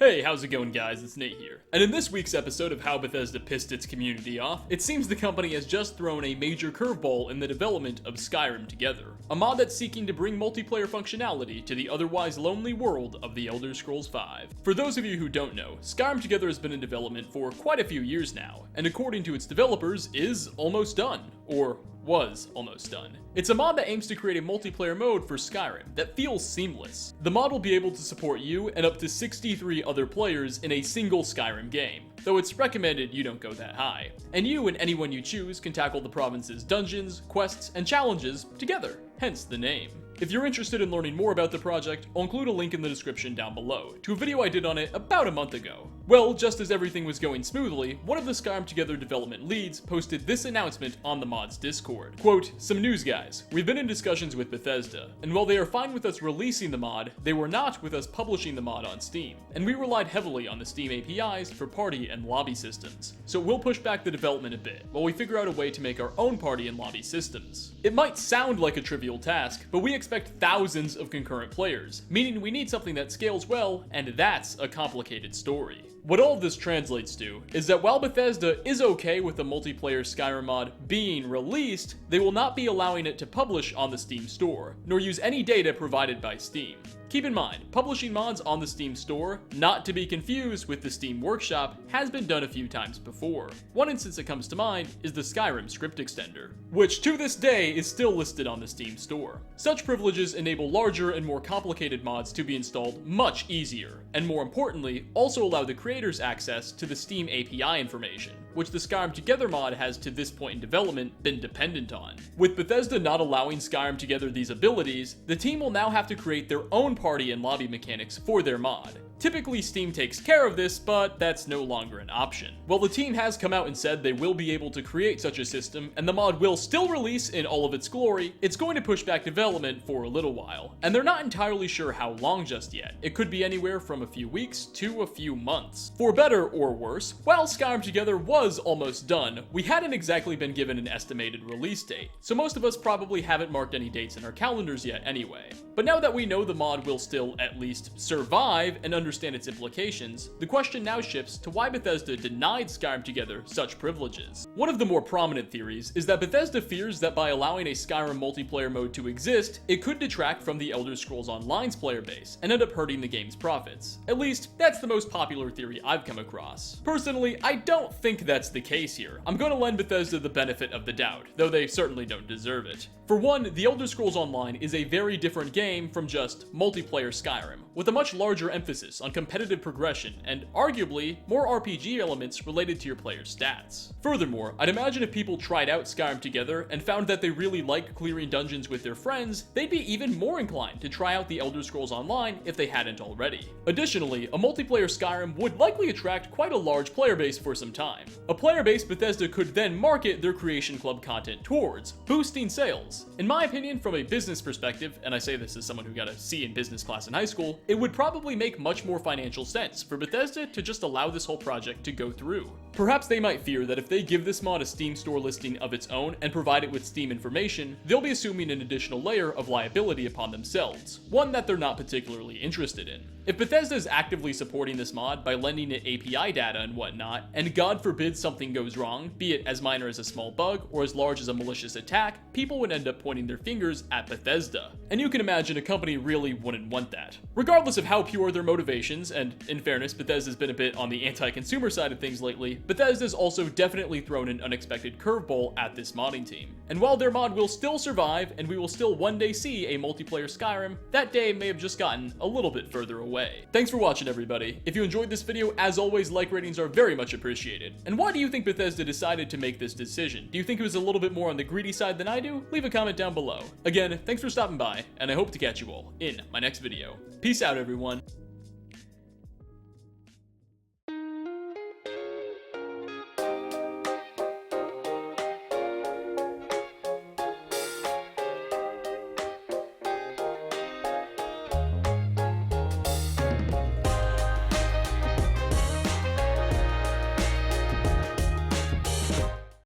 Hey, how's it going guys? It's Nate here. And in this week's episode of how Bethesda pissed its community off, it seems the company has just thrown a major curveball in the development of Skyrim Together, a mod that's seeking to bring multiplayer functionality to the otherwise lonely world of The Elder Scrolls V. For those of you who don't know, Skyrim Together has been in development for quite a few years now, and according to its developers, is almost done, or was almost done. It's a mod that aims to create a multiplayer mode for Skyrim that feels seamless. The mod will be able to support you and up to 63 other players in a single Skyrim game, though it's recommended you don't go that high. And you and anyone you choose can tackle the province's dungeons, quests, and challenges together, hence the name. If you're interested in learning more about the project, I'll include a link in the description down below to a video I did on it about a month ago. Well, just as everything was going smoothly, one of the Skyrim Together development leads posted this announcement on the mod's Discord. Quote, "Some news guys, we've been in discussions with Bethesda, and while they are fine with us releasing the mod, they were not with us publishing the mod on Steam, and we relied heavily on the Steam APIs for party and lobby systems. So we'll push back the development a bit, while we figure out a way to make our own party and lobby systems. It might sound like a trivial task, but we expect thousands of concurrent players, meaning we need something that scales well, and that's a complicated story." What all of this translates to is that while Bethesda is okay with the multiplayer Skyrim mod being released, they will not be allowing it to publish on the Steam store, nor use any data provided by Steam. Keep in mind, publishing mods on the Steam store, not to be confused with the Steam Workshop, has been done a few times before. One instance that comes to mind is the Skyrim script extender, which to this day is still listed on the Steam store. Such privileges enable larger and more complicated mods to be installed much easier, and more importantly, also allow the creators access to the Steam API information, which the Skyrim Together mod has to this point in development been dependent on. With Bethesda not allowing Skyrim Together these abilities, the team will now have to create their own party and lobby mechanics for their mod. Typically, Steam takes care of this, but that's no longer an option. While the team has come out and said they will be able to create such a system, and the mod will still release in all of its glory, it's going to push back development for a little while, and they're not entirely sure how long just yet. It could be anywhere from a few weeks to a few months. For better or worse, while Skyrim Together was almost done, we hadn't exactly been given an estimated release date, so most of us probably haven't marked any dates in our calendars yet anyway. But now that we know the mod will still at least survive and understand its implications, the question now shifts to why Bethesda denied Skyrim Together such privileges. One of the more prominent theories is that Bethesda fears that by allowing a Skyrim multiplayer mode to exist, it could detract from the Elder Scrolls Online's player base and end up hurting the game's profits. At least, that's the most popular theory I've come across. Personally, I don't think that's the case here. I'm going to lend Bethesda the benefit of the doubt, though they certainly don't deserve it. For one, the Elder Scrolls Online is a very different game from just multiplayer Skyrim, with a much larger emphasis on competitive progression and arguably more RPG elements related to your player's stats. Furthermore, I'd imagine if people tried out Skyrim Together and found that they really like clearing dungeons with their friends, they'd be even more inclined to try out the Elder Scrolls Online if they hadn't already. Additionally, a multiplayer Skyrim would likely attract quite a large player base for some time, a player base Bethesda could then market their Creation Club content towards, boosting sales. In my opinion, from a business perspective, and I say this as someone who got a C in business class in high school, it would probably make much more financial sense for Bethesda to just allow this whole project to go through. Perhaps they might fear that if they give this mod a Steam store listing of its own and provide it with Steam information, they'll be assuming an additional layer of liability upon themselves, one that they're not particularly interested in. If Bethesda is actively supporting this mod by lending it API data and whatnot, and God forbid something goes wrong, be it as minor as a small bug or as large as a malicious attack, people would end up pointing their fingers at Bethesda. And you can imagine a company really wouldn't want that. Regardless of how pure their motivations, and in fairness, Bethesda's been a bit on the anti-consumer side of things lately, Bethesda's also definitely thrown an unexpected curveball at this modding team. And while their mod will still survive, and we will still one day see a multiplayer Skyrim, that day may have just gotten a little bit further away. Thanks for watching, everybody. If you enjoyed this video, as always, like ratings are very much appreciated. And why do you think Bethesda decided to make this decision? Do you think it was a little bit more on the greedy side than I do? Leave a comment down below. Again, thanks for stopping by, and I hope to catch you all in my next video. Peace out, everyone.